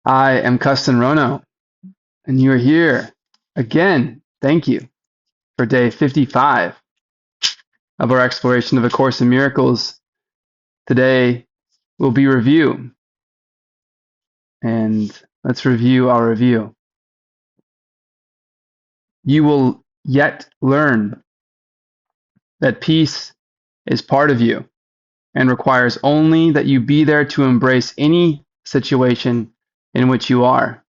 I am Kesten Rono, and you are here again. Thank you for day 55 of our exploration of A Course in Miracles. Today will be review, and let's review our review. You will yet learn that peace is part of you and requires only that you be there to embrace any situation in which you are.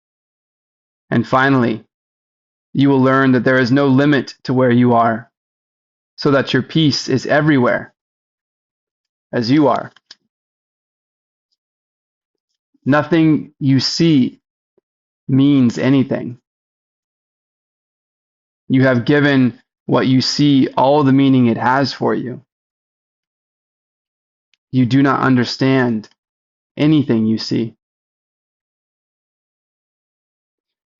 And finally, you will learn that there is no limit to where you are, so that your peace is everywhere, as you are. Nothing you see means anything. You have given what you see all the meaning it has for you. You do not understand anything you see.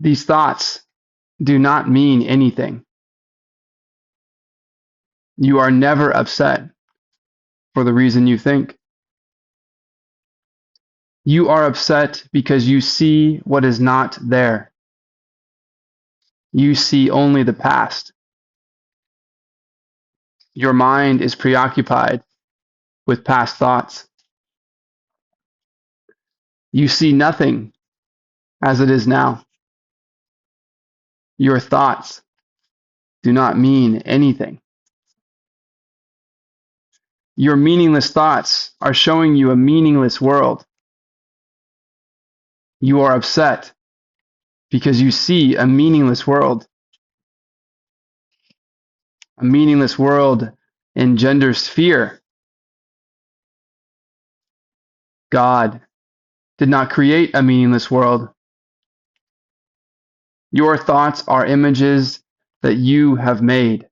These thoughts do not mean anything. You are never upset for the reason you think. You are upset because you see what is not there. You see only the past. Your mind is preoccupied with past thoughts. You see nothing as it is now. Your thoughts do not mean anything. Your meaningless thoughts are showing you a meaningless world. You are upset because you see a meaningless world. A meaningless world engenders fear. God did not create a meaningless world. Your thoughts are images that you have made.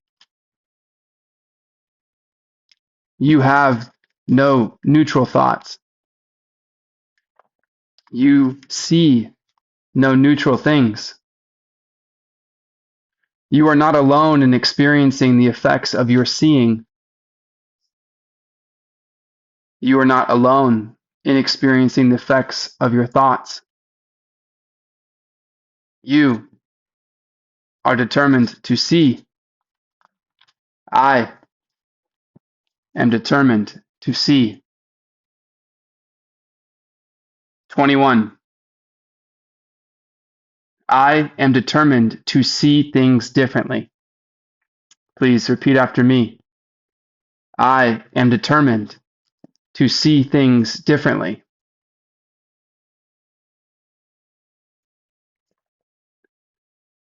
You have no neutral thoughts. You see no neutral things. You are not alone in experiencing the effects of your seeing. You are not alone in experiencing the effects of your thoughts. You are determined to see. I am determined to see. 21. I am determined to see things differently. Please repeat after me. I am determined to see things differently.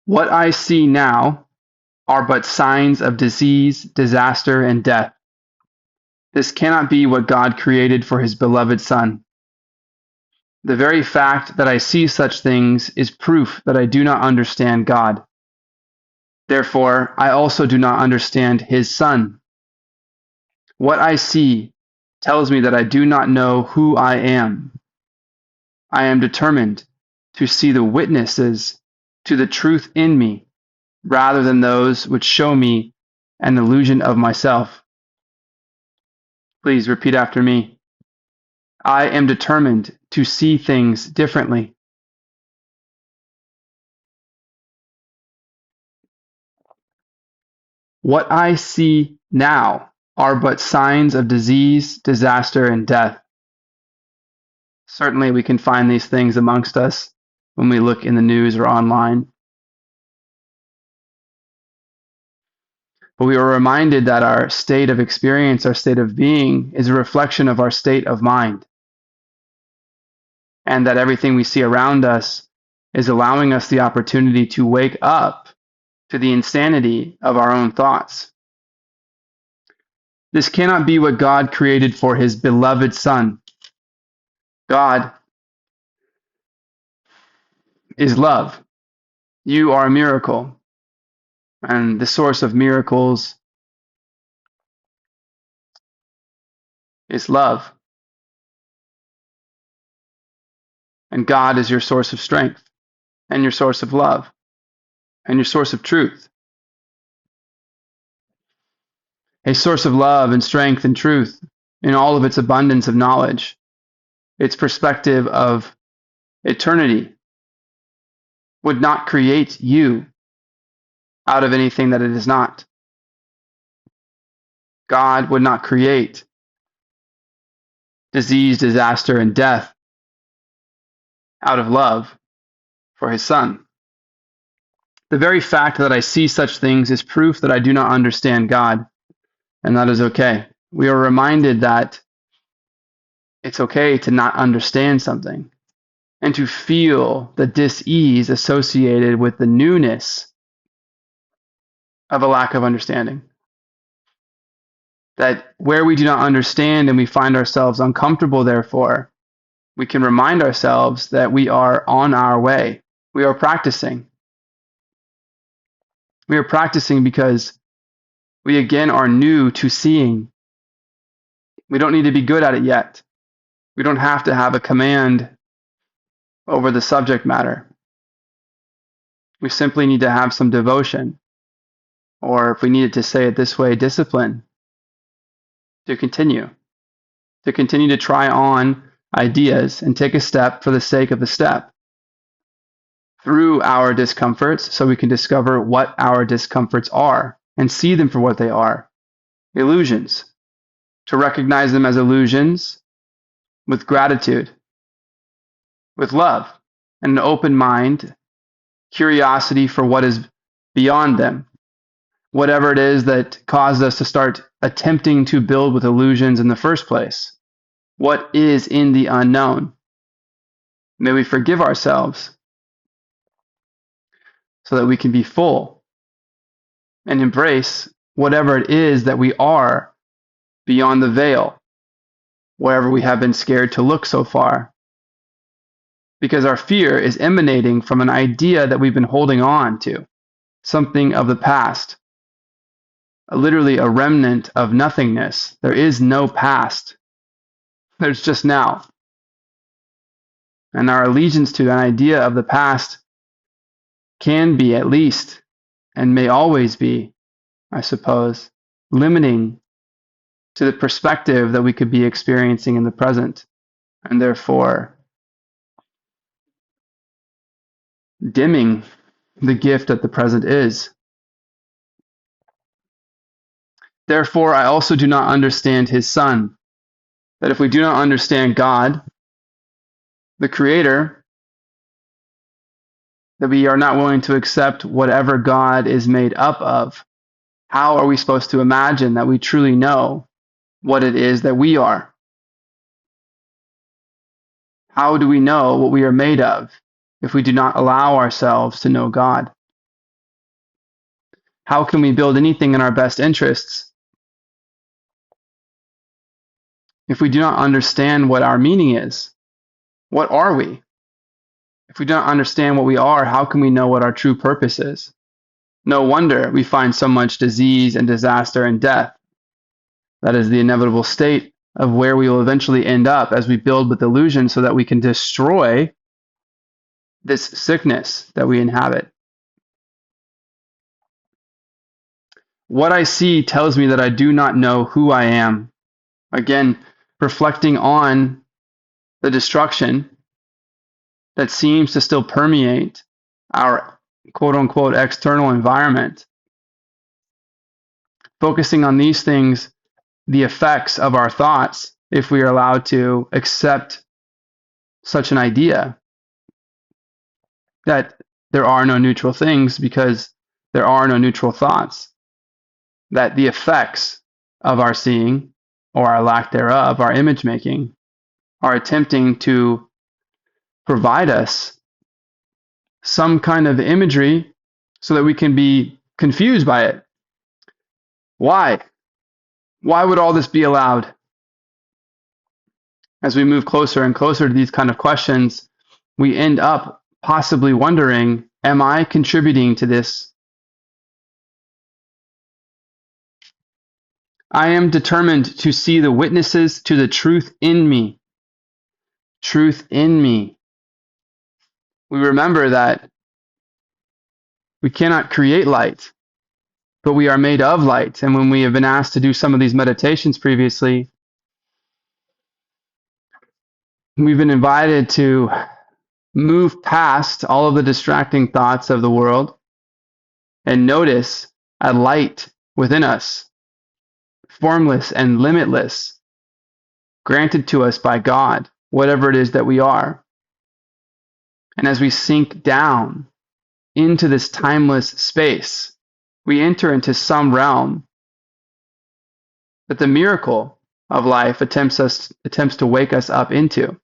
What I see now are but signs of disease, disaster, and death. This cannot be what God created for his beloved Son. The very fact that I see such things is proof that I do not understand God. Therefore, I also do not understand his Son. What I see tells me that I do not know who I am. I am determined to see the witnesses to the truth in me, rather than those which show me an illusion of myself. Please repeat after me. I am determined to see things differently. What I see now are but signs of disease, disaster, and death. Certainly we can find these things amongst us when we look in the news or online. But we are reminded that our state of experience, our state of being, is a reflection of our state of mind. And that everything we see around us is allowing us the opportunity to wake up to the insanity of our own thoughts. This cannot be what God created for his beloved Son. God is love. You are a miracle. And the source of miracles is love. And God is your source of strength, and your source of love, and your source of truth. A source of love and strength and truth in all of its abundance of knowledge, its perspective of eternity, would not create you out of anything that it is not. God would not create disease, disaster, and death out of love for his Son. The very fact that I see such things is proof that I do not understand God, and that is okay. We are reminded that it's okay to not understand something and to feel the dis-ease associated with the newness of a lack of understanding. That where we do not understand and we find ourselves uncomfortable, therefore, we can remind ourselves that we are on our way. We are practicing. We are practicing because we again are new to seeing. We don't need to be good at it yet. We don't have to have a command over the subject matter. We simply need to have some devotion, or if we needed to say it this way, discipline, to continue to try on ideas and take a step for the sake of the step through our discomforts so we can discover what our discomforts are and see them for what they are, illusions, to recognize them as illusions with gratitude, with love, and an open mind, curiosity for what is beyond them, whatever it is that caused us to start attempting to build with illusions in the first place. What is in the unknown? May we forgive ourselves so that we can be full and embrace whatever it is that we are beyond the veil, wherever we have been scared to look so far. Because our fear is emanating from an idea that we've been holding on to, something of the past, literally a remnant of nothingness. There is no past. There's just now. And our allegiance to an idea of the past can be, at least, and may always be, I suppose, limiting to the perspective that we could be experiencing in the present, and therefore dimming the gift that the present is. Therefore, I also do not understand his Son. That if we do not understand God, the Creator, that we are not willing to accept whatever God is made up of, how are we supposed to imagine that we truly know what it is that we are? How do we know what we are made of if we do not allow ourselves to know God? How can we build anything in our best interests if we do not understand what our meaning is? What are we? If we don't understand what we are, how can we know what our true purpose is? No wonder we find so much disease and disaster and death. That is the inevitable state of where we will eventually end up as we build with illusion so that we can destroy this sickness that we inhabit. What I see tells me that I do not know who I am. Again, reflecting on the destruction that seems to still permeate our quote-unquote external environment. Focusing on these things, the effects of our thoughts, if we are allowed to accept such an idea that there are no neutral things because there are no neutral thoughts, that the effects of our seeing or our lack thereof, our image making, are attempting to provide us some kind of imagery so that we can be confused by it. Why? Why would all this be allowed? As we move closer and closer to these kind of questions, we end up possibly wondering, am I contributing to this? I am determined to see the witnesses to the truth in me. Truth in me. We remember that we cannot create light, but we are made of light. And when we have been asked to do some of these meditations previously, we've been invited to move past all of the distracting thoughts of the world and notice a light within us, formless and limitless, granted to us by God, whatever it is that we are. And as we sink down into this timeless space, we enter into some realm that the miracle of life attempts to wake us up into.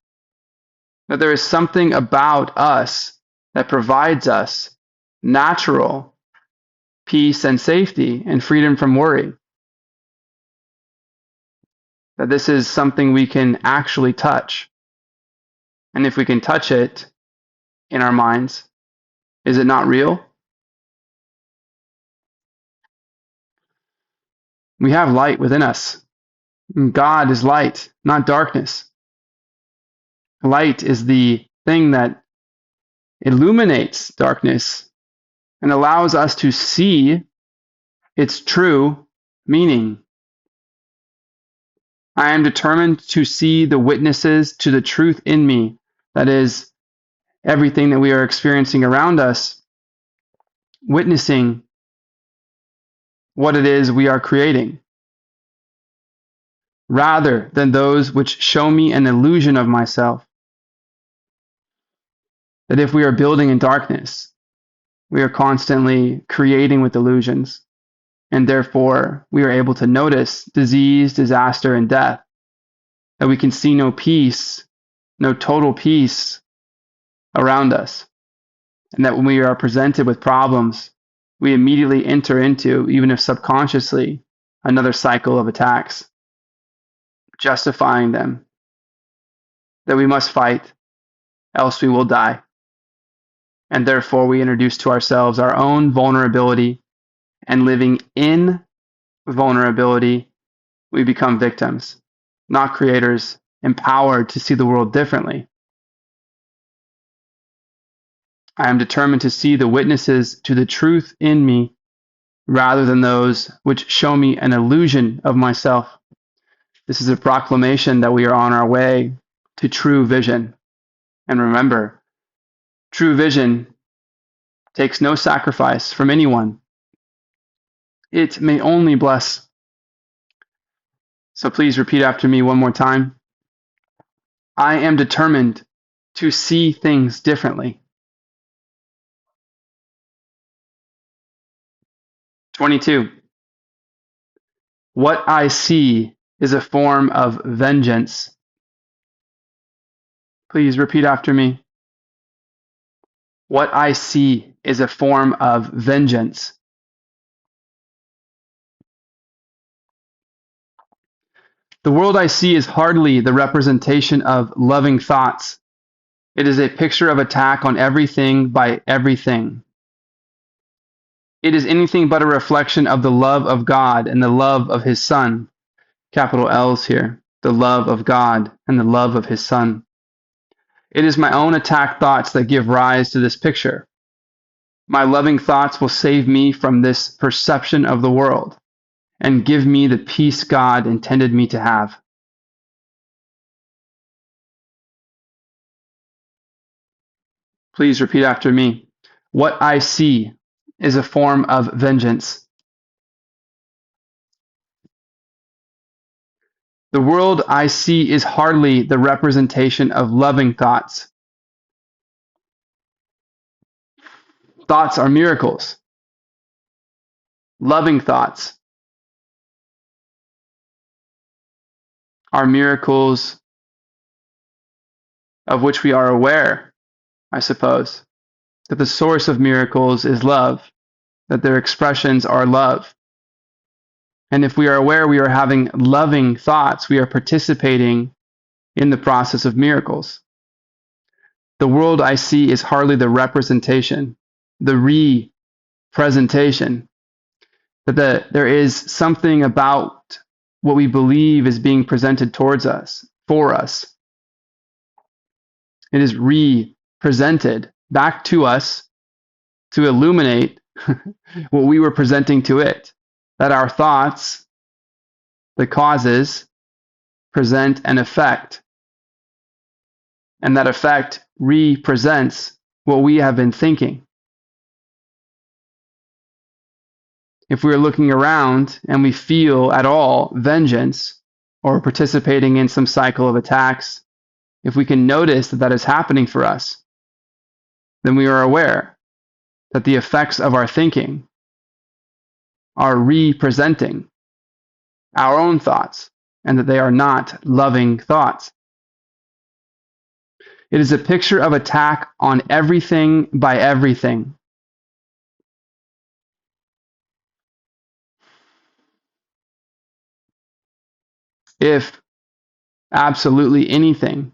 That there is something about us that provides us natural peace and safety and freedom from worry. That this is something we can actually touch. And if we can touch it in our minds, is it not real? We have light within us. God is light, not darkness. Light is the thing that illuminates darkness and allows us to see its true meaning. I am determined to see the witnesses to the truth in me, that is, everything that we are experiencing around us, witnessing what it is we are creating, rather than those which show me an illusion of myself. That if we are building in darkness, we are constantly creating with illusions, and therefore we are able to notice disease, disaster, and death. That we can see no peace, no total peace around us. And that when we are presented with problems, we immediately enter into, even if subconsciously, another cycle of attacks, justifying them. That we must fight, else we will die. And therefore we introduce to ourselves our own vulnerability, and living in vulnerability, we become victims, not creators, empowered to see the world differently. I am determined to see the witnesses to the truth in me, rather than those which show me an illusion of myself. This is a proclamation that we are on our way to true vision. And remember, true vision takes no sacrifice from anyone. It may only bless. So please repeat after me one more time. I am determined to see things differently. 22. What I see is a form of vengeance. Please repeat after me. What I see is a form of vengeance. The world I see is hardly the representation of loving thoughts. It is a picture of attack on everything by everything. It is anything but a reflection of the love of God and the love of His Son. Capital L's here. The love of God and the love of His Son. It is my own attacked thoughts that give rise to this picture. My loving thoughts will save me from this perception of the world and give me the peace God intended me to have. Please repeat after me. What I see is a form of vengeance. The world I see is hardly the representation of loving thoughts. Thoughts are miracles. Loving thoughts are miracles of which we are aware, I suppose, that the source of miracles is love, that their expressions are love. And if we are aware we are having loving thoughts, we are participating in the process of miracles. The world I see is hardly the representation, the representation, that there is something about what we believe is being presented towards us, for us. It is represented back to us to illuminate what we were presenting to it. That our thoughts, the causes, present an effect. and that effect represents what we have been thinking. If we are looking around and we feel at all vengeance or participating in some cycle of attacks, if we can notice that that is happening for us, then we are aware that the effects of our thinking are representing our own thoughts and that they are not loving thoughts. It is a picture of attack on everything by everything. If absolutely anything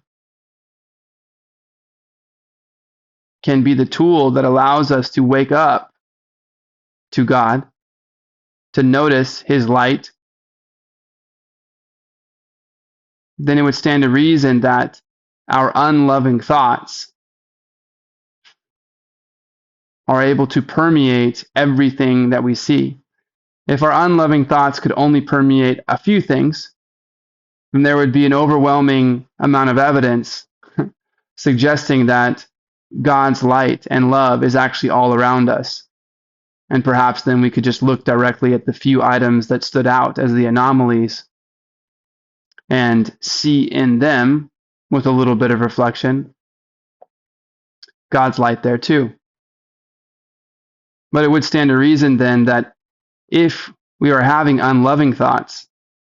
can be the tool that allows us to wake up to God, to notice His light, then it would stand to reason that our unloving thoughts are able to permeate everything that we see. If our unloving thoughts could only permeate a few things, then there would be an overwhelming amount of evidence suggesting that God's light and love is actually all around us. And perhaps then we could just look directly at the few items that stood out as the anomalies and see in them, with a little bit of reflection, God's light there too. But it would stand to reason then that if we are having unloving thoughts,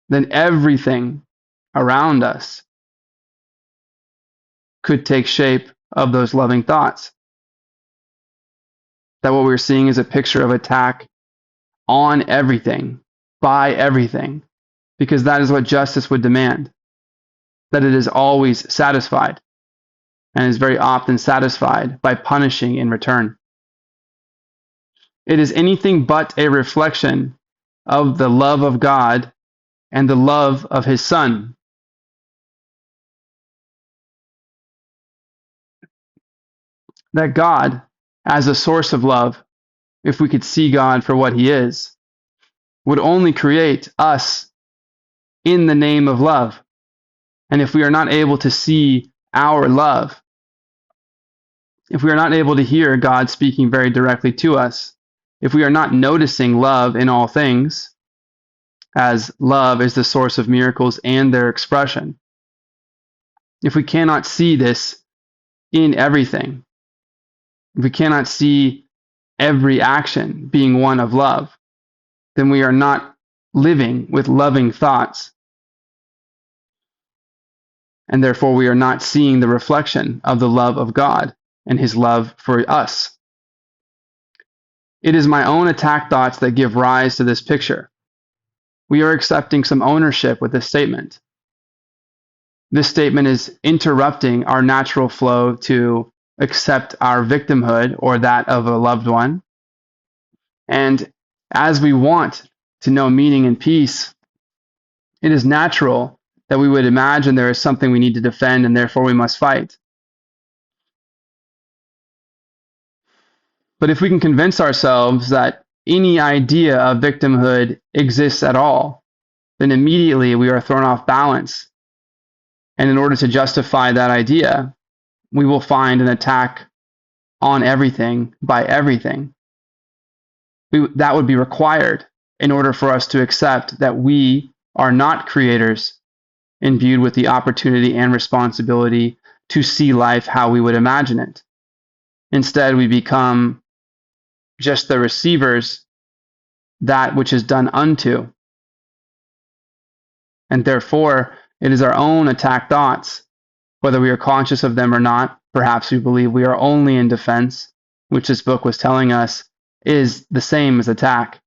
then everything around us could take shape of those loving thoughts. That what we're seeing is a picture of attack on everything, by everything, because that is what justice would demand, that it is always satisfied, and is very often satisfied by punishing in return. It is anything but a reflection of the love of God and the love of His Son. That God, as a source of love, if we could see God for what He is, would only create us in the name of love. And if we are not able to see our love, if we are not able to hear God speaking very directly to us, if we are not noticing love in all things, as love is the source of miracles and their expression, if we cannot see this in everything, if we cannot see every action being one of love, then we are not living with loving thoughts. And therefore we are not seeing the reflection of the love of God and His love for us. It is my own attack thoughts that give rise to this picture. We are accepting some ownership with this statement. This statement is interrupting our natural flow to accept our victimhood or that of a loved one. And as we want to know meaning and peace, it is natural that we would imagine there is something we need to defend and therefore we must fight. But if we can convince ourselves that any idea of victimhood exists at all, then immediately we are thrown off balance. And in order to justify that idea, we will find an attack on everything by everything. That would be required in order for us to accept that we are not creators imbued with the opportunity and responsibility to see life how we would imagine it. Instead, we become just the receivers that which is done unto. And therefore, it is our own attack thoughts, whether we are conscious of them or not. Perhaps we believe we are only in defense, which this book was telling us is the same as attack,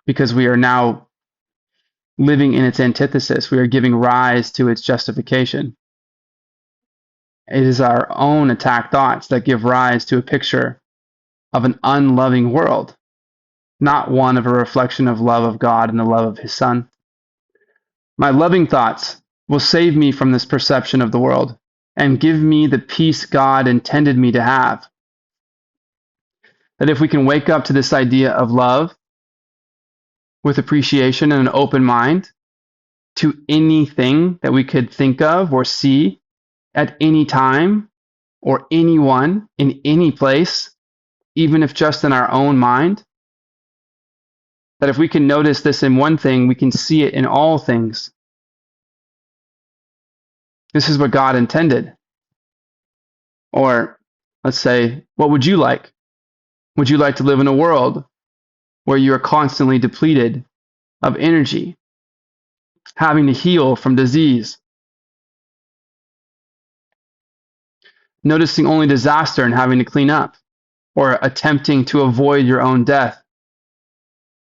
because we are now living in its antithesis. We are giving rise to its justification. It is our own attack thoughts that give rise to a picture of an unloving world, not one of a reflection of love of God and the love of His Son. My loving thoughts will save me from this perception of the world and give me the peace God intended me to have. That if we can wake up to this idea of love with appreciation and an open mind to anything that we could think of or see, at any time or anyone in any place, even if just in our own mind? That if we can notice this in one thing, we can see it in all things. This is what God intended. Or let's say, what would you like? Would you like to live in a world where you are constantly depleted of energy, having to heal from disease, noticing only disaster and having to clean up, or attempting to avoid your own death?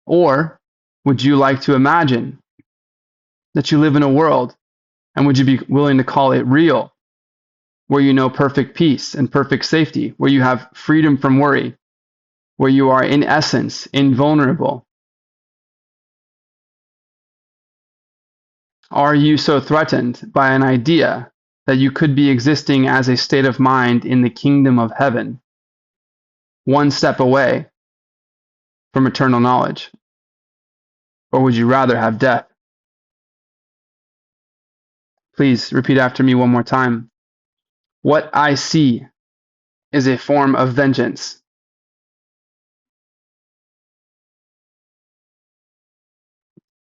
Or would you like to imagine that you live in a world, and would you be willing to call it real, where you know perfect peace and perfect safety, where you have freedom from worry, where you are in essence invulnerable? Are you so threatened by an idea that you could be existing as a state of mind in the kingdom of heaven, one step away from eternal knowledge? Or would you rather have death? Please repeat after me one more time. What I see is a form of vengeance.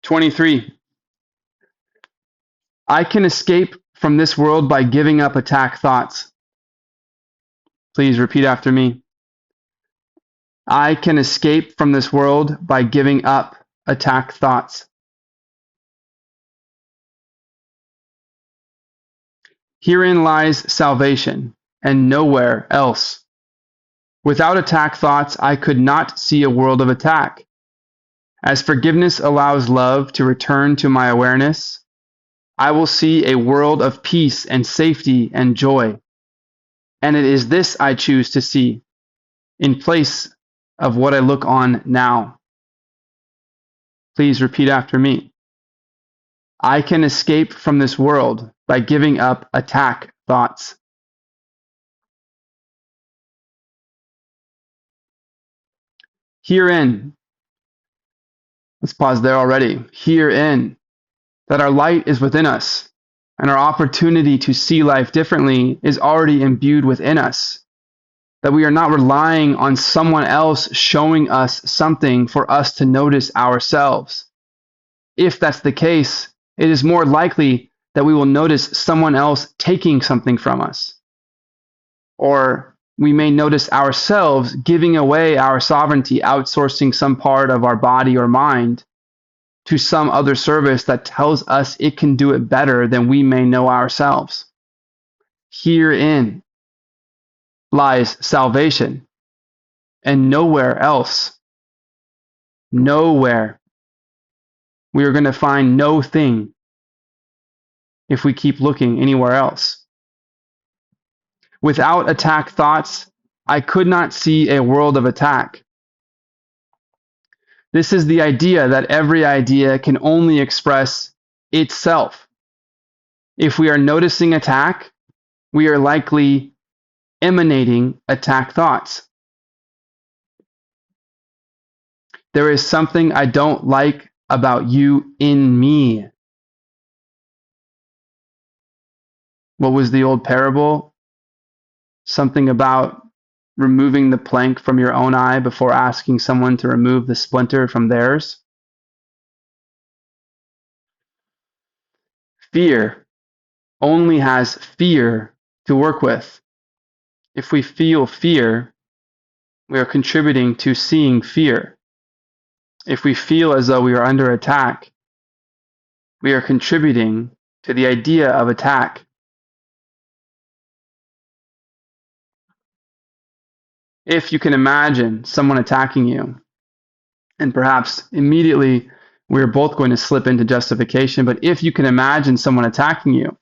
23. I can escape from this world by giving up attack thoughts. Please repeat after me. I can escape from this world by giving up attack thoughts. Herein lies salvation, and nowhere else. Without attack thoughts, I could not see a world of attack. As forgiveness allows love to return to my awareness, I will see a world of peace and safety and joy. And it is this I choose to see, in place of what I look on now. Please repeat after me. I can escape from this world by giving up attack thoughts. Herein, let's pause there already. Herein, that our light is within us, and our opportunity to see life differently is already imbued within us. That we are not relying on someone else showing us something for us to notice ourselves. If that's the case, it is more likely that we will notice someone else taking something from us. Or we may notice ourselves giving away our sovereignty, outsourcing some part of our body or mind to some other service that tells us it can do it better than we may know ourselves. Herein lies salvation, and nowhere else. Nowhere. We are going to find no thing if we keep looking anywhere else. Without attack thoughts, I could not see a world of attack. This is the idea that every idea can only express itself. If we are noticing attack, we are likely emanating attack thoughts. There is something I don't like about you in me. What was the old parable? Something about removing the plank from your own eye before asking someone to remove the splinter from theirs. Fear only has fear to work with. If we feel fear, we are contributing to seeing fear. If we feel as though we are under attack, we are contributing to the idea of attack. If you can imagine someone attacking you, and perhaps immediately we're both going to slip into justification, but if you can imagine someone attacking you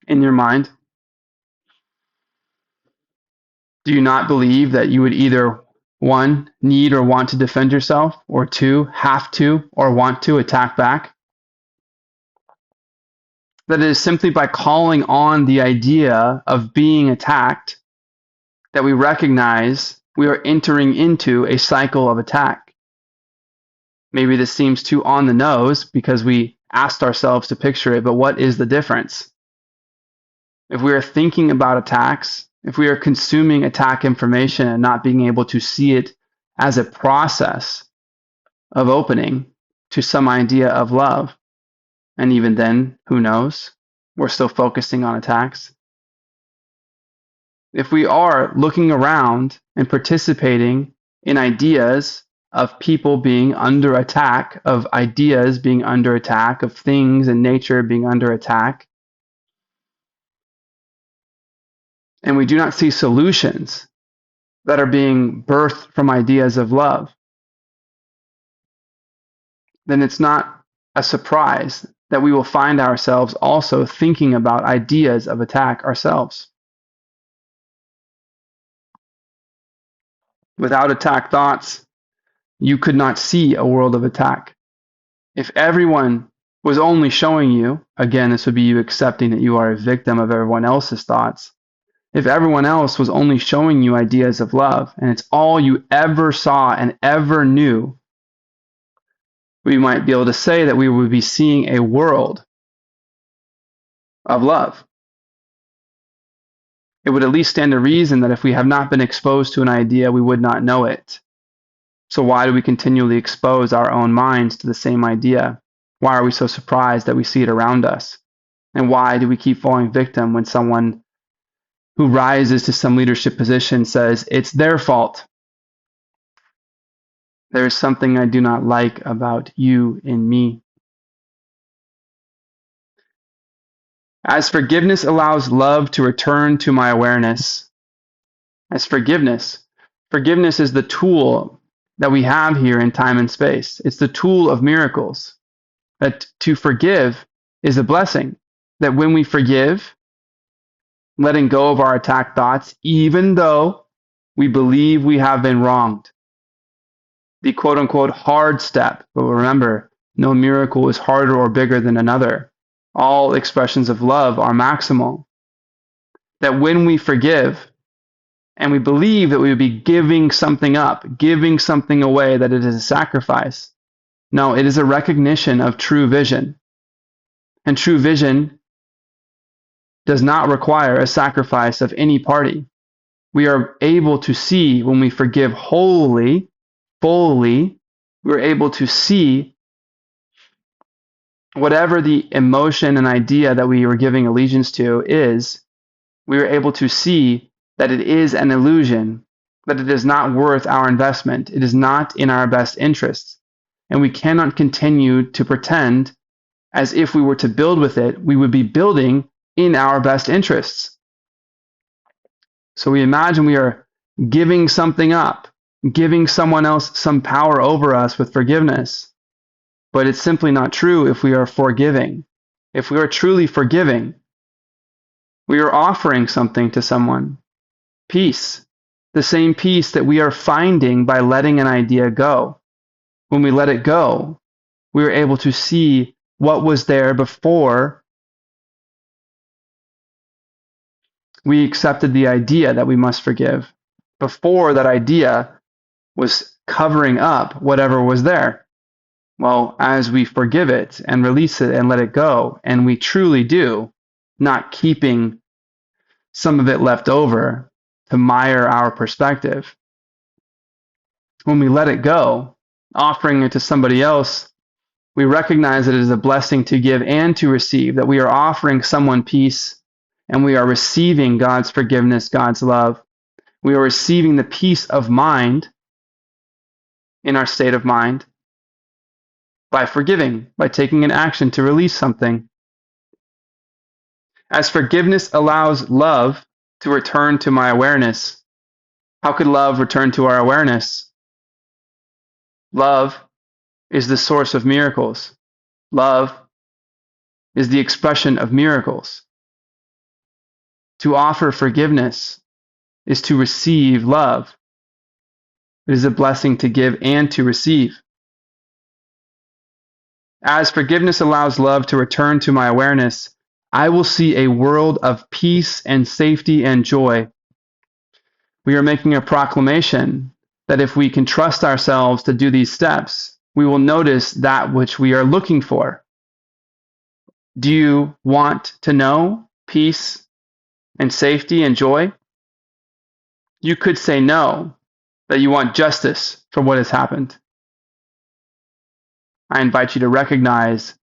in your mind, do you not believe that you would either, one, need or want to defend yourself, or two, have to or want to attack back? That it is simply by calling on the idea of being attacked that we recognize we are entering into a cycle of attack. Maybe this seems too on the nose because we asked ourselves to picture it, but what is the difference? if we are thinking about attacks, if we are consuming attack information and not being able to see it as a process of opening to some idea of love, and even then, who knows? We're still focusing on attacks. If we are looking around and participating in ideas of people being under attack, of ideas being under attack, of things in nature being under attack, and we do not see solutions that are being birthed from ideas of love, then it's not a surprise that we will find ourselves also thinking about ideas of attack ourselves. Without attack thoughts, you could not see a world of attack. If everyone was only showing you, again, this would be you accepting that you are a victim of everyone else's thoughts. If everyone else was only showing you ideas of love, and it's all you ever saw and ever knew, we might be able to say that we would be seeing a world of love. It would at least stand to reason that if we have not been exposed to an idea, we would not know it. So why do we continually expose our own minds to the same idea? Why are we so surprised that we see it around us? And why do we keep falling victim when someone who rises to some leadership position says, it's their fault? There is something I do not like about you and me. As forgiveness allows love to return to my awareness. As forgiveness is the tool that we have here in time and space. It's the tool of miracles. That to forgive is a blessing. That when we forgive, letting go of our attack thoughts, even though we believe we have been wronged. The quote unquote hard step. But remember, no miracle is harder or bigger than another. All expressions of love are maximal. That when we forgive, and we believe that we would be giving something up, giving something away, that it is a sacrifice. No, it is a recognition of true vision. And true vision does not require a sacrifice of any party. We are able to see when we forgive wholly, fully, we're able to see whatever the emotion and idea that we were giving allegiance to is, we are able to see that it is an illusion, that it is not worth our investment. It is not in our best interests. And we cannot continue to pretend as if we were to build with it, we would be building in our best interests. So we imagine we are giving something up, giving someone else some power over us with forgiveness. But it's simply not true if we are forgiving. If we are truly forgiving, we are offering something to someone. Peace, the same peace that we are finding by letting an idea go. When we let it go, we are able to see what was there before we accepted the idea that we must forgive, before that idea was covering up whatever was there. Well, as we forgive it and release it and let it go, and we truly do, not keeping some of it left over to mire our perspective. When we let it go, offering it to somebody else, we recognize that it is a blessing to give and to receive, that we are offering someone peace and we are receiving God's forgiveness, God's love. We are receiving the peace of mind in our state of mind by forgiving, by taking an action to release something. As forgiveness allows love to return to my awareness, how could love return to our awareness? Love is the source of miracles. Love is the expression of miracles. To offer forgiveness is to receive love. It is a blessing to give and to receive. As forgiveness allows love to return to my awareness, I will see a world of peace and safety and joy. We are making a proclamation that if we can trust ourselves to do these steps, we will notice that which we are looking for. Do you want to know peace and safety and joy, you could say no, that you want justice for what has happened. I invite you to recognize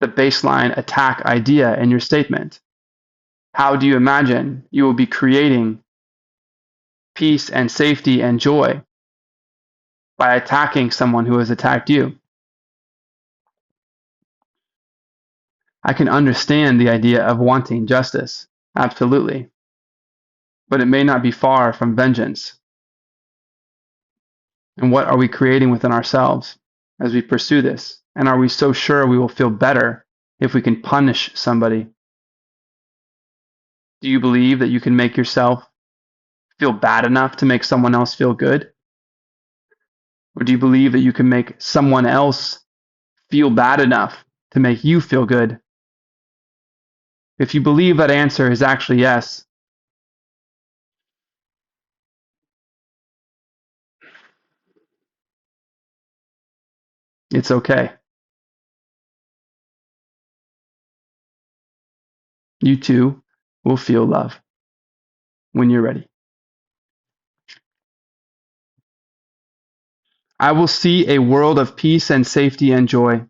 the baseline attack idea in your statement. How do you imagine you will be creating peace and safety and joy by attacking someone who has attacked you? I can understand the idea of wanting justice, absolutely, but it may not be far from vengeance. And what are we creating within ourselves as we pursue this? And are we so sure we will feel better if we can punish somebody? Do you believe that you can make yourself feel bad enough to make someone else feel good? Or do you believe that you can make someone else feel bad enough to make you feel good? If you believe that answer is actually yes, it's okay. You too will feel love when you're ready. I will see a world of peace and safety and joy.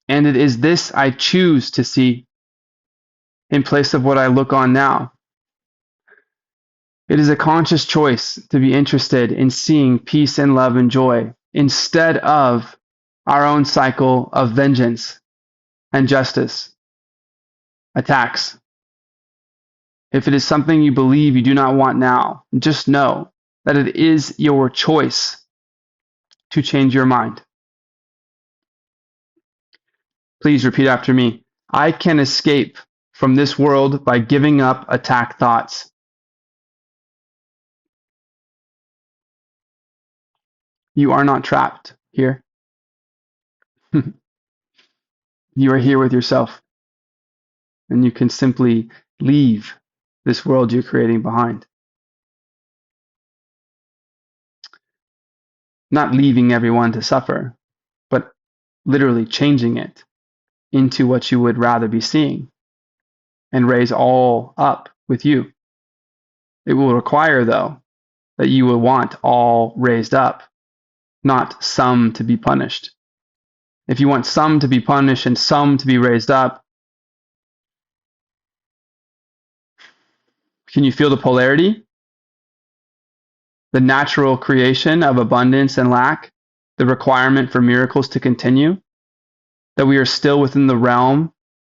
And it is this I choose to see in place of what I look on now. It is a conscious choice to be interested in seeing peace and love and joy instead of our own cycle of vengeance and justice, attacks. If it is something you believe you do not want now, just know that it is your choice to change your mind. Please repeat after me. I can escape from this world by giving up attack thoughts. You are not trapped here. You are here with yourself, and you can simply leave this world you're creating behind. Not leaving everyone to suffer, but literally changing it into what you would rather be seeing and raise all up with you. It will require, though, that you will want all raised up, not some to be punished. If you want some to be punished and some to be raised up, can you feel the polarity? The natural creation of abundance and lack, the requirement for miracles to continue, that we are still within the realm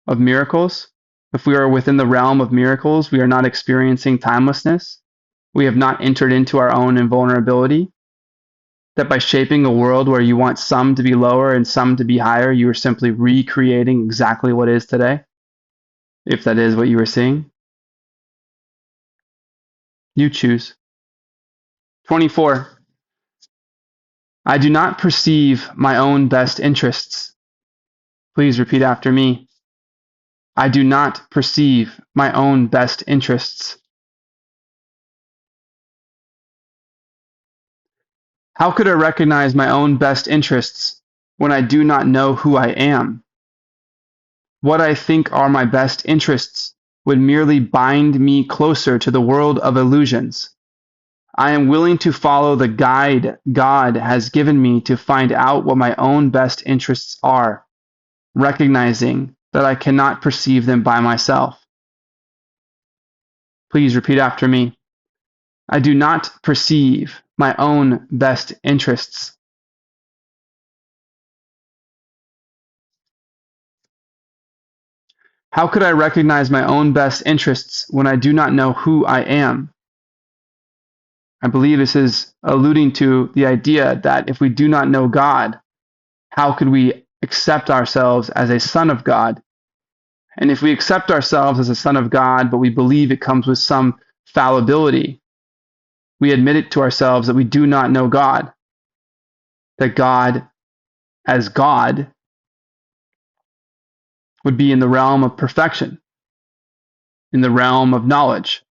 of miracles. If we are within the realm of miracles, we are not experiencing timelessness. We have not entered into our own invulnerability. That by shaping a world where you want some to be lower and some to be higher, you are simply recreating exactly what is today, if that is what you are seeing. You choose. 24. I do not perceive my own best interests. Please repeat after me. I do not perceive my own best interests. How could I recognize my own best interests when I do not know who I am? What I think are my best interests would merely bind me closer to the world of illusions. I am willing to follow the guide God has given me to find out what my own best interests are, recognizing that I cannot perceive them by myself. Please repeat after me. I do not perceive my own best interests. How could I recognize my own best interests when I do not know who I am? I believe this is alluding to the idea that if we do not know God, how could we accept ourselves as a son of God? And if we accept ourselves as a son of God, but we believe it comes with some fallibility, we admit it to ourselves that we do not know God, that God, as God, would be in the realm of perfection, in the realm of knowledge,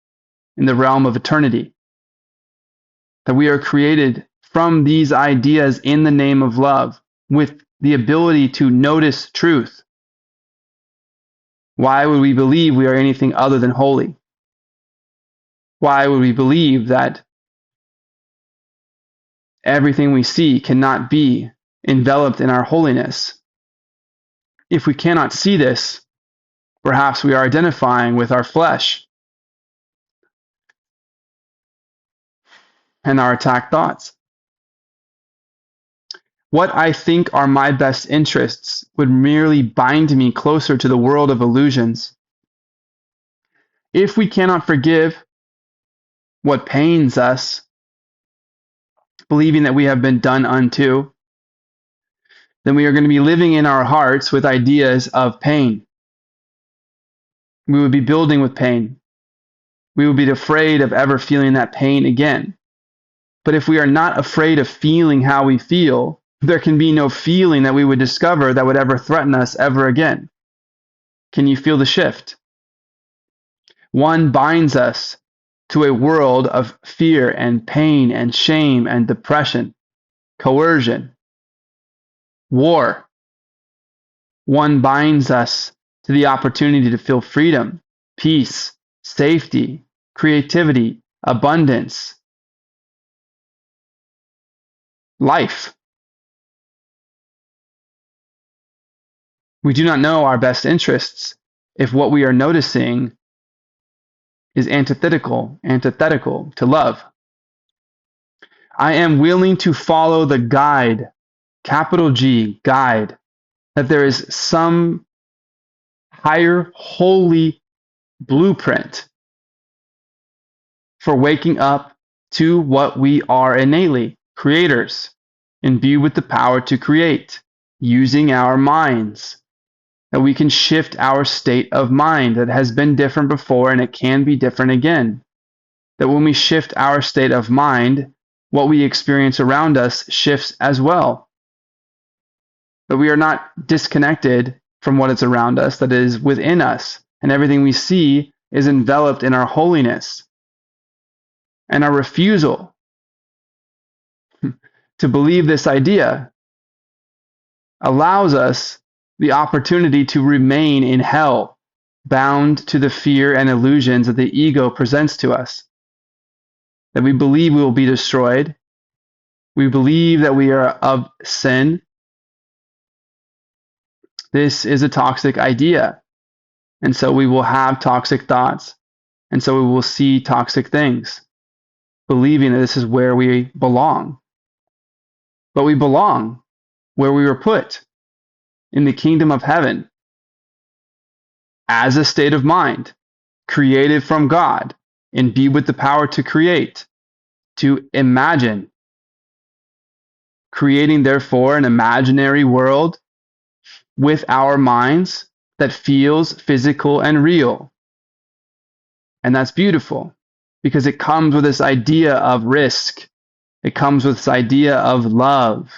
in the realm of eternity, that we are created from these ideas in the name of love with the ability to notice truth. Why would we believe we are anything other than holy? Why would we believe that everything we see cannot be enveloped in our holiness? If we cannot see this, perhaps we are identifying with our flesh and our attacked thoughts. What I think are my best interests would merely bind me closer to the world of illusions. If we cannot forgive what pains us, believing that we have been done unto, then we are going to be living in our hearts with ideas of pain. We would be building with pain. We would be afraid of ever feeling that pain again. But if we are not afraid of feeling how we feel, there can be no feeling that we would discover that would ever threaten us ever again. Can you feel the shift? One binds us to a world of fear and pain and shame and depression, coercion, war. One binds us to the opportunity to feel freedom, peace, safety, creativity, abundance, life. We do not know our best interests if what we are noticing is antithetical to love. I am willing to follow the guide, capital G, guide, that there is some higher holy blueprint for waking up to what we are innately, creators, imbued with the power to create, using our minds, that we can shift our state of mind that has been different before and it can be different again. That when we shift our state of mind, what we experience around us shifts as well. That we are not disconnected from what is around us, that is within us, and everything we see is enveloped in our holiness. And our refusal to believe this idea allows us the opportunity to remain in hell, bound to the fear and illusions that the ego presents to us. That we believe we will be destroyed. We believe that we are of sin. This is a toxic idea. And so we will have toxic thoughts. And so we will see toxic things, believing that this is where we belong. But we belong where we were put, in the kingdom of heaven, as a state of mind, created from God, imbued with the power to create, to imagine, creating therefore an imaginary world with our minds that feels physical and real. And that's beautiful because it comes with this idea of risk. It comes with this idea of love.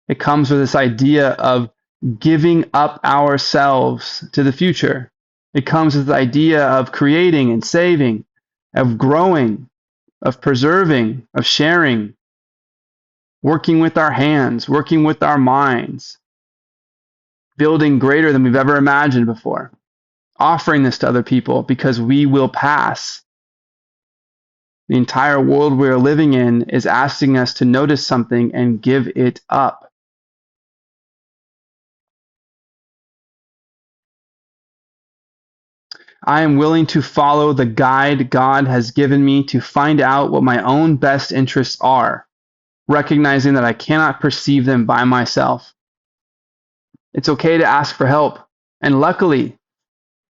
It comes with this idea of giving up ourselves to the future. It comes with the idea of creating and saving, of growing, of preserving, of sharing, working with our hands, working with our minds, building greater than we've ever imagined before, offering this to other people because we will pass. The entire world we are living in is asking us to notice something and give it up. I am willing to follow the guide God has given me to find out what my own best interests are, recognizing that I cannot perceive them by myself. It's okay to ask for help. And luckily,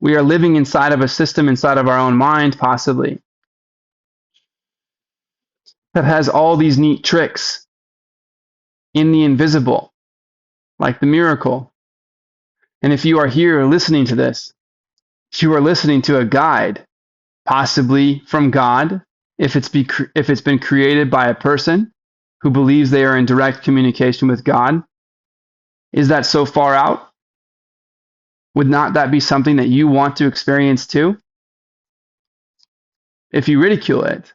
we are living inside of a system inside of our own mind, possibly, that has all these neat tricks in the invisible, like the miracle. And if you are here listening to this, you are listening to a guide, possibly from God, if it's been created by a person who believes they are in direct communication with God. Is that so far out? Would not that be something that you want to experience too? If you ridicule it,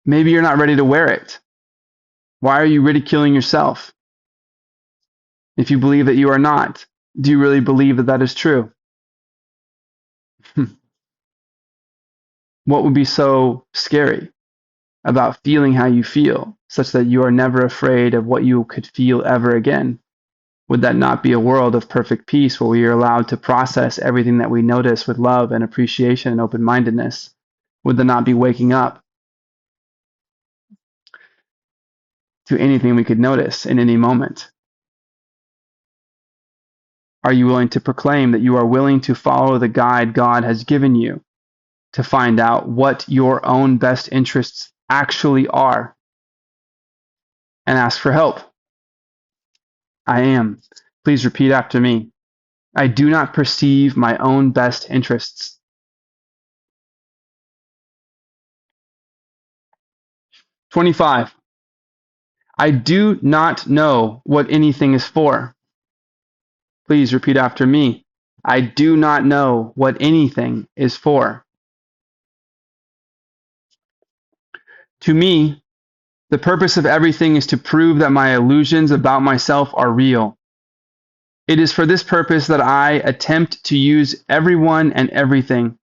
maybe you're not ready to wear it. Why are you ridiculing yourself? If you believe that you are not, do you really believe that that is true? What would be so scary about feeling how you feel, such that you are never afraid of what you could feel ever again? Would that not be a world of perfect peace where we are allowed to process everything that we notice with love and appreciation and open-mindedness? Would that not be waking up to anything we could notice in any moment? Are you willing to proclaim that you are willing to follow the guide God has given you to find out what your own best interests actually are and ask for help? I am. Please repeat after me. I do not perceive my own best interests. 25. I do not know what anything is for. Please repeat after me. I do not know what anything is for. To me, the purpose of everything is to prove that my illusions about myself are real. It is for this purpose that I attempt to use everyone and everything.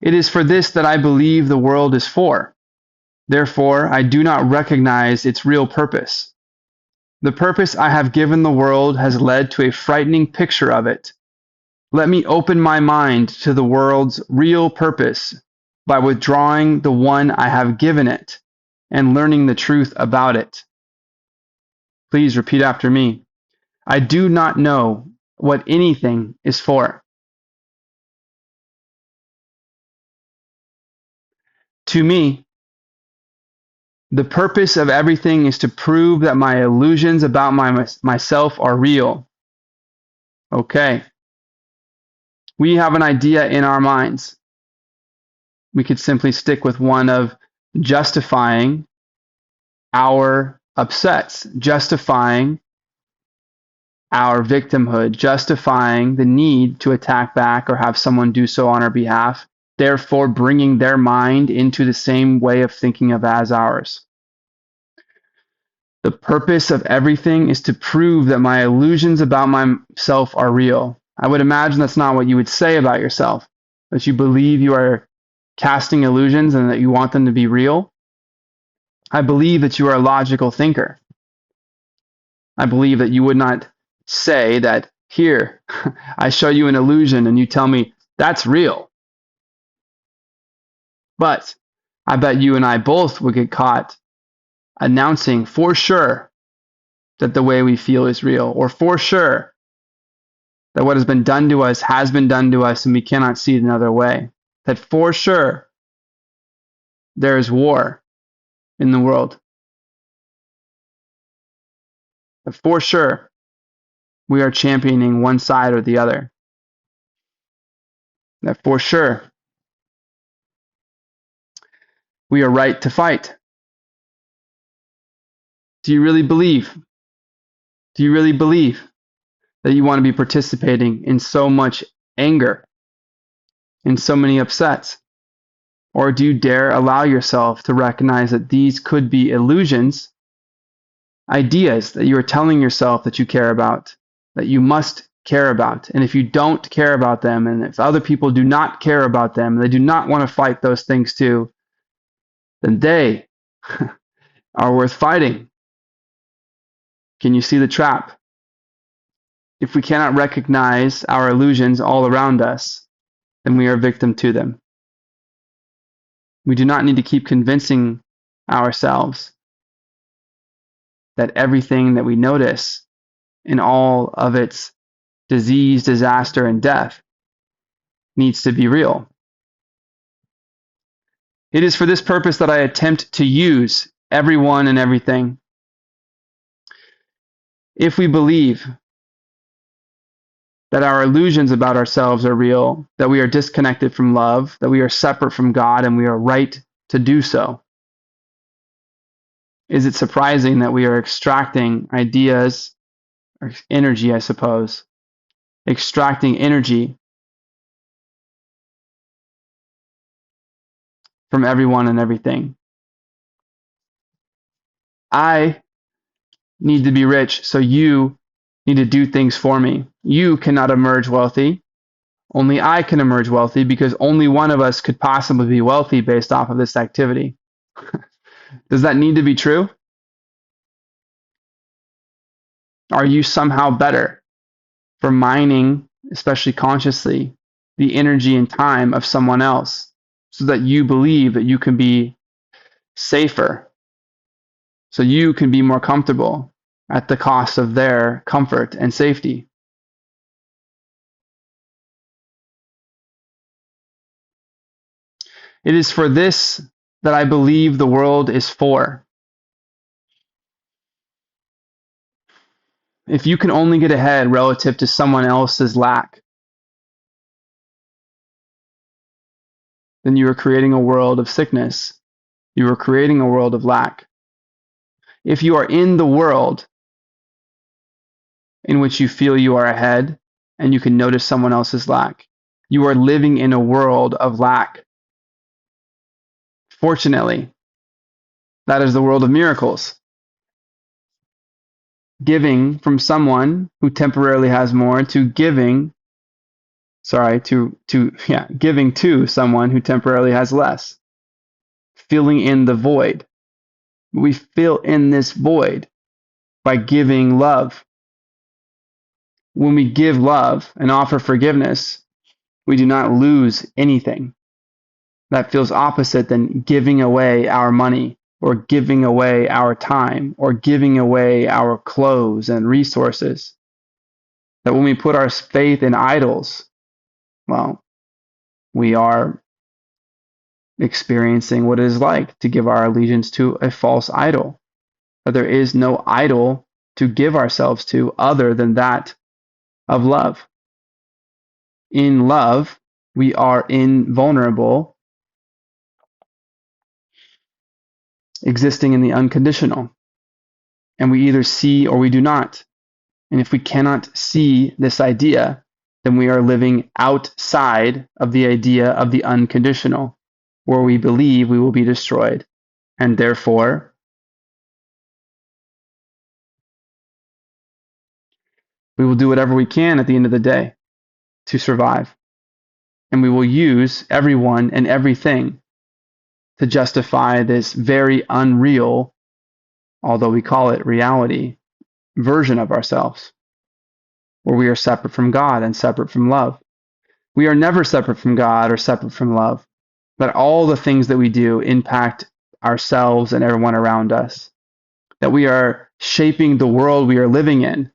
It is for this that I believe the world is for. Therefore, I do not recognize its real purpose. The purpose I have given the world has led to a frightening picture of it. Let me open my mind to the world's real purpose by withdrawing the one I have given it and learning the truth about it. Please repeat after me. I do not know what anything is for. To me, the purpose of everything is to prove that my illusions about myself are real. Okay. We have an idea in our minds. We could simply stick with one of justifying our upsets, justifying our victimhood, justifying the need to attack back or have someone do so on our behalf, therefore bringing their mind into the same way of thinking of as ours. The purpose of everything is to prove that my illusions about myself are real. I would imagine that's not what you would say about yourself, that you believe you are casting illusions and that you want them to be real. I believe that you are a logical thinker. I believe that you would not say that, here, I show you an illusion and you tell me that's real. But I bet you and I both would get caught announcing for sure that the way we feel is real, or for sure that what has been done to us has been done to us and we cannot see it another way. That for sure there is war in the world. That for sure we are championing one side or the other. That for sure we are right to fight. Do you really believe? Do you really believe that you want to be participating in so much anger, in so many upsets? Or do you dare allow yourself to recognize that these could be illusions, ideas that you are telling yourself that you care about, that you must care about? And if you don't care about them, and if other people do not care about them, they do not want to fight those things too, then they are worth fighting. Can you see the trap? If we cannot recognize our illusions all around us, then we are a victim to them. We do not need to keep convincing ourselves that everything that we notice in all of its disease, disaster, and death needs to be real. It is for this purpose that I attempt to use everyone and everything. If we believe that our illusions about ourselves are real, that we are disconnected from love, that we are separate from God, and we are right to do so, is it surprising that we are extracting ideas, or energy, I suppose, extracting energy from everyone and everything? I need to be rich, so you need to do things for me. You cannot emerge wealthy. Only I can emerge wealthy because only one of us could possibly be wealthy based off of this activity. Does that need to be true? Are you somehow better for mining, especially consciously, the energy and time of someone else so that you believe that you can be safer, so you can be more comfortable at the cost of their comfort and safety? It is for this that I believe the world is for. If you can only get ahead relative to someone else's lack, then you are creating a world of sickness. You are creating a world of lack. If you are in the world in which you feel you are ahead and you can notice someone else's lack, you are living in a world of lack. Fortunately, that is the world of miracles. Giving from someone who temporarily has more to giving to someone who temporarily has less. Filling in the void. We fill in this void by giving love. When we give love and offer forgiveness, we do not lose anything. That feels opposite than giving away our money or giving away our time or giving away our clothes and resources. That when we put our faith in idols, well, we are experiencing what it is like to give our allegiance to a false idol. But there is no idol to give ourselves to other than that of love. In love, we are invulnerable, existing in the unconditional. And we either see or we do not. And if we cannot see this idea, then we are living outside of the idea of the unconditional, where we believe we will be destroyed. And therefore, we will do whatever we can at the end of the day to survive. And we will use everyone and everything to justify this very unreal, although we call it reality, version of ourselves, where we are separate from God and separate from love. We are never separate from God or separate from love, but all the things that we do impact ourselves and everyone around us, that we are shaping the world we are living in.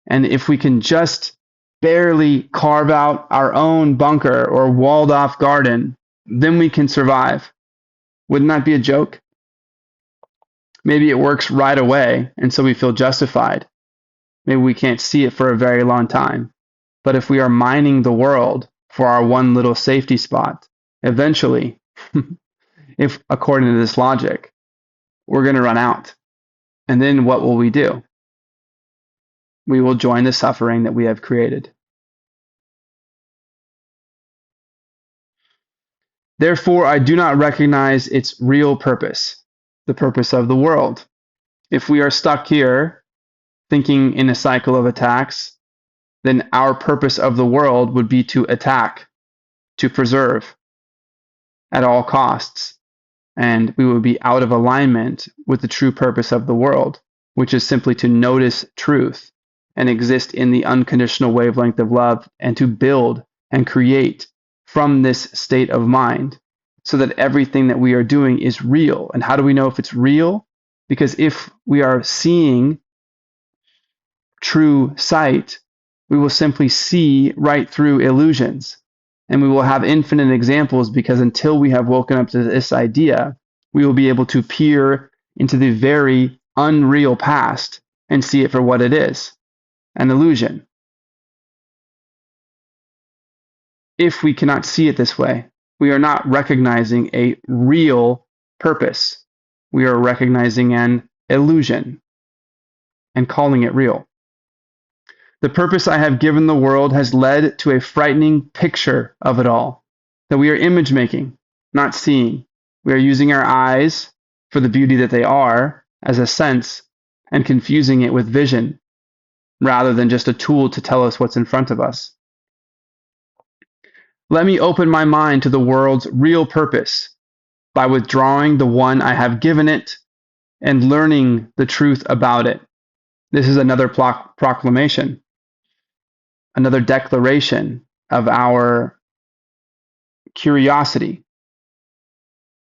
And if we can just barely carve out our own bunker or walled off garden, then we can survive. Wouldn't that be a joke? Maybe it works right away, and so we feel justified. Maybe we can't see it for a very long time. But if we are mining the world for our one little safety spot, eventually, if according to this logic, we're going to run out. And then what will we do? We will join the suffering that we have created. Therefore, I do not recognize its real purpose, the purpose of the world. If we are stuck here, thinking in a cycle of attacks, then our purpose of the world would be to attack, to preserve at all costs. And we would be out of alignment with the true purpose of the world, which is simply to notice truth and exist in the unconditional wavelength of love and to build and create from this state of mind so that everything that we are doing is real. And how do we know if it's real? Because if we are seeing true sight, we will simply see right through illusions. And we will have infinite examples because until we have woken up to this idea, we will be able to peer into the very unreal past and see it for what it is, an illusion. If we cannot see it this way, we are not recognizing a real purpose. We are recognizing an illusion and calling it real. The purpose I have given the world has led to a frightening picture of it all, that we are image making, not seeing. We are using our eyes for the beauty that they are as a sense and confusing it with vision rather than just a tool to tell us what's in front of us. Let me open my mind to the world's real purpose by withdrawing the one I have given it and learning the truth about it. This is another proclamation, another declaration of our curiosity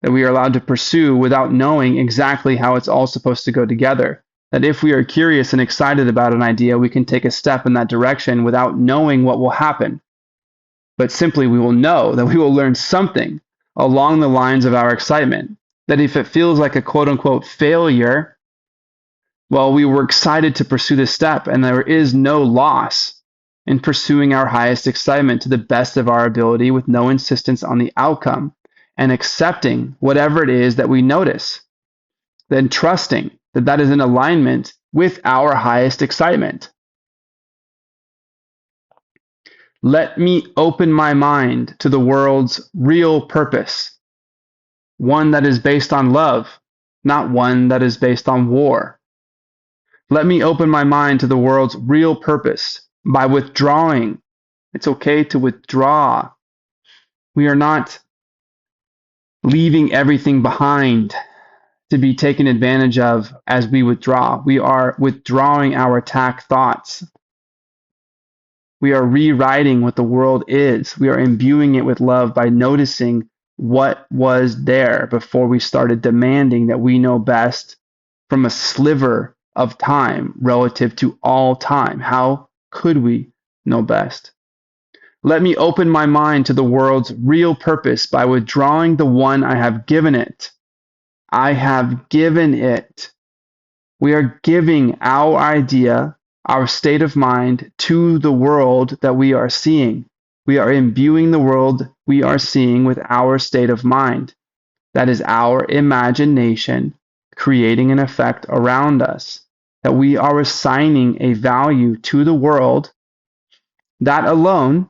that we are allowed to pursue without knowing exactly how it's all supposed to go together. That if we are curious and excited about an idea, we can take a step in that direction without knowing what will happen. But simply we will know that we will learn something along the lines of our excitement. That if it feels like a quote unquote failure, well, we were excited to pursue this step, and there is no loss in pursuing our highest excitement to the best of our ability with no insistence on the outcome and accepting whatever it is that we notice, then trusting that that is in alignment with our highest excitement. Let me open my mind to the world's real purpose, one that is based on love, not one that is based on war. Let me open my mind to the world's real purpose by withdrawing. It's okay to withdraw. We are not leaving everything behind to be taken advantage of as we withdraw. We are withdrawing our attack thoughts. We are rewriting what the world is. We are imbuing it with love by noticing what was there before we started demanding that we know best from a sliver of time relative to all time. How could we know best? Let me open my mind to the world's real purpose by withdrawing the one I have given it. I have given it. We are giving our idea, our state of mind to the world that we are seeing. We are imbuing the world we are seeing with our state of mind. That is our imagination creating an effect around us. That we are assigning a value to the world. That alone,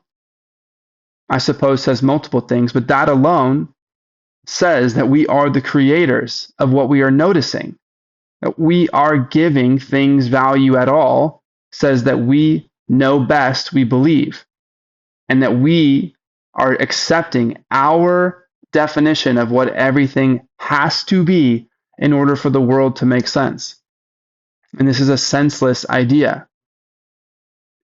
I suppose, says multiple things, but that alone says that we are the creators of what we are noticing. That we are giving things value at all says that we know best, we believe, and that we are accepting our definition of what everything has to be in order for the world to make sense. And this is a senseless idea.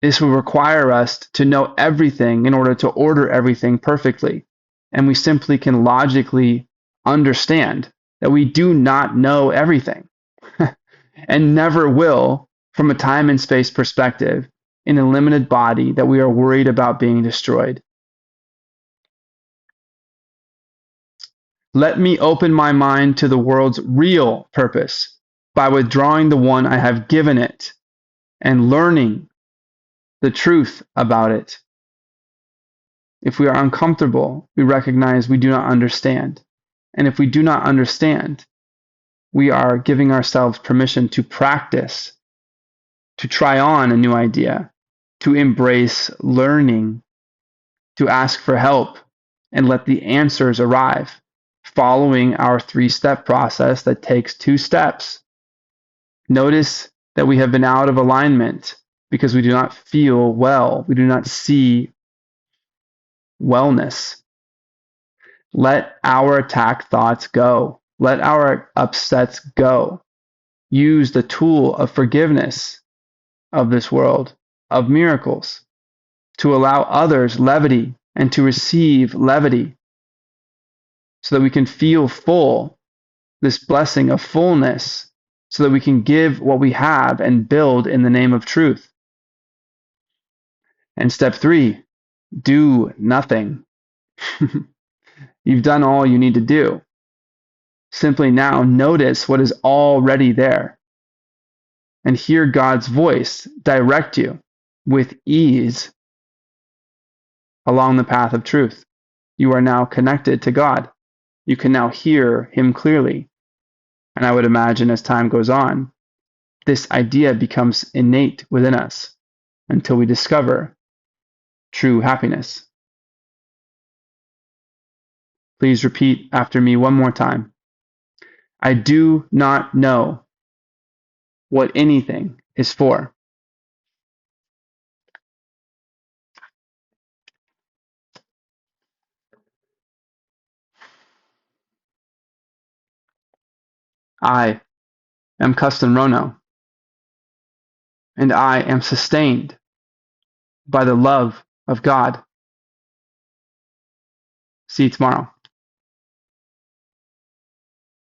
This will require us to know everything in order to order everything perfectly. And we simply can logically understand that we do not know everything and never will from a time and space perspective in a limited body that we are worried about being destroyed. Let me open my mind to the world's real purpose by withdrawing the one I have given it and learning the truth about it. If we are uncomfortable, we recognize we do not understand. And if we do not understand, we are giving ourselves permission to practice, to try on a new idea, to embrace learning, to ask for help, and let the answers arrive, following our 3-step process that takes 2 steps. Notice that we have been out of alignment because we do not feel well. We do not see wellness. Let our attack thoughts go. Let our upsets go. Use the tool of forgiveness of this world, of miracles, to allow others levity and to receive levity so that we can feel full, this blessing of fullness, so that we can give what we have and build in the name of truth. And step 3, do nothing. You've done all you need to do. Simply now notice what is already there and hear God's voice direct you with ease along the path of truth. You are now connected to God. You can now hear Him clearly. And I would imagine as time goes on, this idea becomes innate within us until we discover true happiness. Please repeat after me one more time. I do not know what anything is for. I am Kesten Rono, and I am sustained by the love of God. See you tomorrow.